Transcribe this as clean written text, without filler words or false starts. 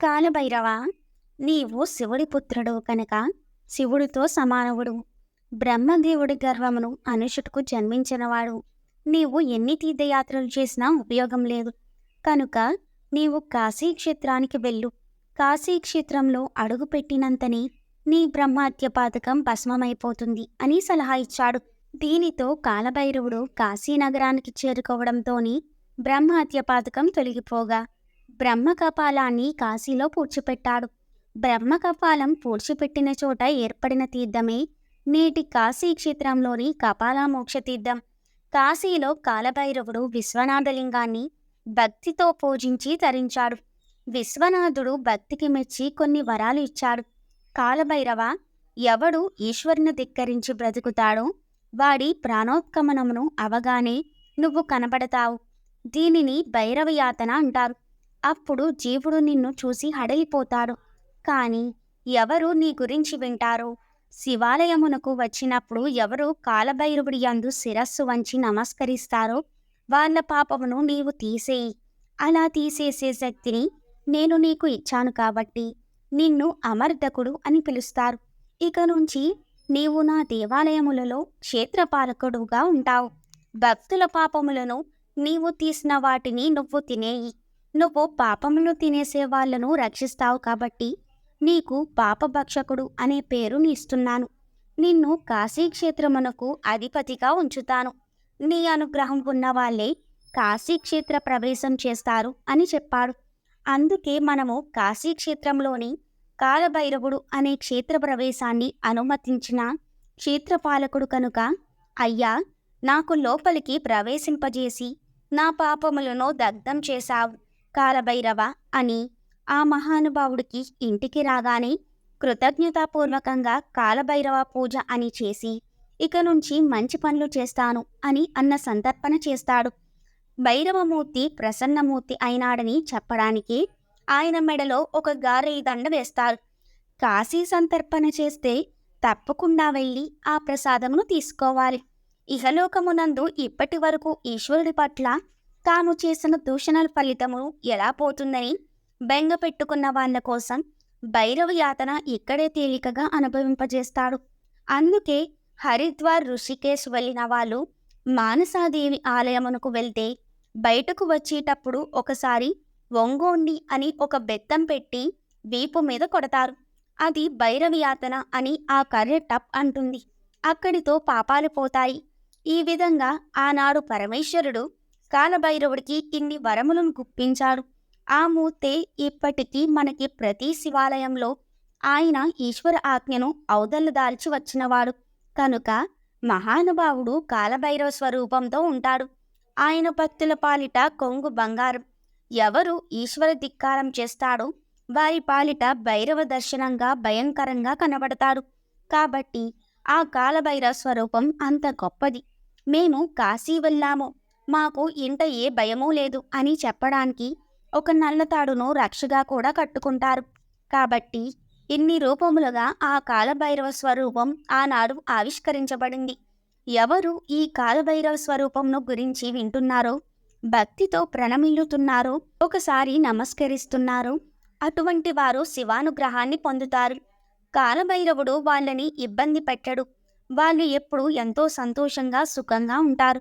కాలభైరవ, నీవు శివుడి పుత్రుడు కనుక శివుడితో సమానవుడు. బ్రహ్మదేవుడి గర్వమును అనుషుటకు జన్మించినవాడు. నీవు ఎన్ని తీర్థయాత్రలు చేసినా ఉపయోగం లేదు. కనుక నీవు కాశీక్షేత్రానికి వెళ్ళు. కాశీక్షేత్రంలో అడుగుపెట్టినంతనే నీ బ్రహ్మహత్య పాతకం భస్మమైపోతుంది అని సలహా ఇచ్చాడు. దీనితో కాలభైరవుడు కాశీనగరానికి చేరుకోవడంతోని బ్రహ్మహత్య పాతకం తొలగిపోగా బ్రహ్మకపాలాన్ని కాశీలో పూడ్చిపెట్టాడు. బ్రహ్మకపాలం పూడ్చిపెట్టిన చోట ఏర్పడిన తీర్థమే నేటి కాశీ క్షేత్రంలోని కపాలమోక్ష తీర్థం. కాశీలో కాలభైరవుడు విశ్వనాథలింగాన్ని భక్తితో పూజించి తరించాడు. విశ్వనాథుడు భక్తికి మెచ్చి కొన్ని వరాలు ఇచ్చాడు. కాలభైరవ, ఎవడు ఈశ్వరుని ధిక్కరించి బ్రతుకుతాడో వాడి ప్రాణోత్కమనమును అవగానే నువ్వు కనబడతావు. దీనిని భైరవయాతన అంటారు. అప్పుడు జీవుడు నిన్ను చూసి హడలిపోతాడు. కానీ ఎవరు నీ గురించి వింటారో, శివాలయమునకు వచ్చినప్పుడు ఎవరు కాలభైరవుడి యందు శిరస్సు వంచి నమస్కరిస్తారో వాళ్ళ పాపమును నీవు తీసేయి. అలా తీసేసే శక్తిని నేను నీకు ఇచ్చాను కాబట్టి నిన్ను అమర్దకుడు అని పిలుస్తారు. ఇక నుంచి నీవు నా దేవాలయములలో క్షేత్రపాలకుడుగా ఉంటావు. భక్తుల పాపములను నీవు తీసిన వాటిని నువ్వు తినేయి. నువ్వు పాపములు తినేసే వాళ్లను రక్షిస్తావు కాబట్టి నీకు పాపభక్షకుడు అనే పేరుని ఇస్తున్నాను. నిన్ను కాశీక్షేత్రమునకు అధిపతిగా ఉంచుతాను. నీ అనుగ్రహం ఉన్న వాళ్ళే కాశీక్షేత్ర ప్రవేశం చేస్తారు అని చెప్పాడు. అందుకే మనము కాశీక్షేత్రంలోని కాలభైరవుడు అనే క్షేత్ర ప్రవేశాన్ని అనుమతించిన క్షేత్రపాలకుడు కనుక, అయ్యా, నాకు లోపలికి ప్రవేశింపజేసి నా పాపములను దగ్ధం చేశావు కాలభైరవ అని ఆ మహానుభావుడికి ఇంటికి రాగానే కృతజ్ఞతాపూర్వకంగా కాలభైరవ పూజ అని చేసి ఇక నుంచి మంచి పనులు చేస్తాను అని అన్న సంతర్పణ చేస్తాడు. భైరవమూర్తి ప్రసన్నమూర్తి అయినాడని చెప్పడానికి ఆయన మెడలో ఒక గారెల దండ వేస్తారు. కాశీ సంతర్పణ చేస్తే తప్పకుండా వెళ్ళి ఆ ప్రసాదమును తీసుకోవాలి. ఇహలోకమునందు ఇప్పటి వరకు ఈశ్వరుడి పట్ల తాము చేసిన దూషణల ఫలితము ఎలా పోతుందని బెంగ పెట్టుకున్న వాళ్ళ కోసం భైరవ యాతన ఇక్కడే తేలికగా అనుభవింపజేస్తాడు. అందుకే హరిద్వార్, ఋషికేశ్ వెళ్ళిన వాళ్ళు మానసాదేవి ఆలయమునకు వెళ్తే బయటకు వచ్చేటప్పుడు ఒకసారి ఒంగోండి అని ఒక బెత్తం పెట్టి వీపు మీద కొడతారు. అది భైరవ యాతన అని ఆ కర్రె టప్ అంటుంది. అక్కడితో పాపాలు పోతాయి. ఈ విధంగా ఆనాడు పరమేశ్వరుడు కాలభైరవుడికి ఇన్ని వరములను గుప్పించాడు. ఆ మూర్తే ఇప్పటికీ మనకి ప్రతి శివాలయంలో ఆయన ఈశ్వర ఆజ్ఞను ఔదలు వచ్చినవాడు కనుక మహానుభావుడు కాలభైరవ స్వరూపంతో ఉంటాడు. ఆయన భక్తుల పాలిట కొంగు బంగారం. ఎవరు ఈశ్వర ధిక్కారం చేస్తాడో వారి పాలిట భైరవ దర్శనంగా భయంకరంగా కనబడతాడు. కాబట్టి ఆ కాలభైరవ స్వరూపం అంత గొప్పది. మేము కాశీ వెళ్ళాము, మాకు ఇంట ఏ భయమూ లేదు అని చెప్పడానికి ఒక నల్లతాడును రక్షగా కూడా కట్టుకుంటారు. కాబట్టి ఇన్ని రూపములుగా ఆ కాలభైరవ స్వరూపం ఆనాడు ఆవిష్కరించబడింది. ఎవరు ఈ కాలభైరవ స్వరూపంను గురించి వింటున్నారో, భక్తితో ప్రణమిల్లుతున్నారో, ఒకసారి నమస్కరిస్తున్నారో అటువంటి వారు శివానుగ్రహాన్ని పొందుతారు. కాలభైరవుడు వాళ్ళని ఇబ్బంది పెట్టడు. వాళ్ళు ఎప్పుడు ఎంతో సంతోషంగా సుఖంగా ఉంటారు.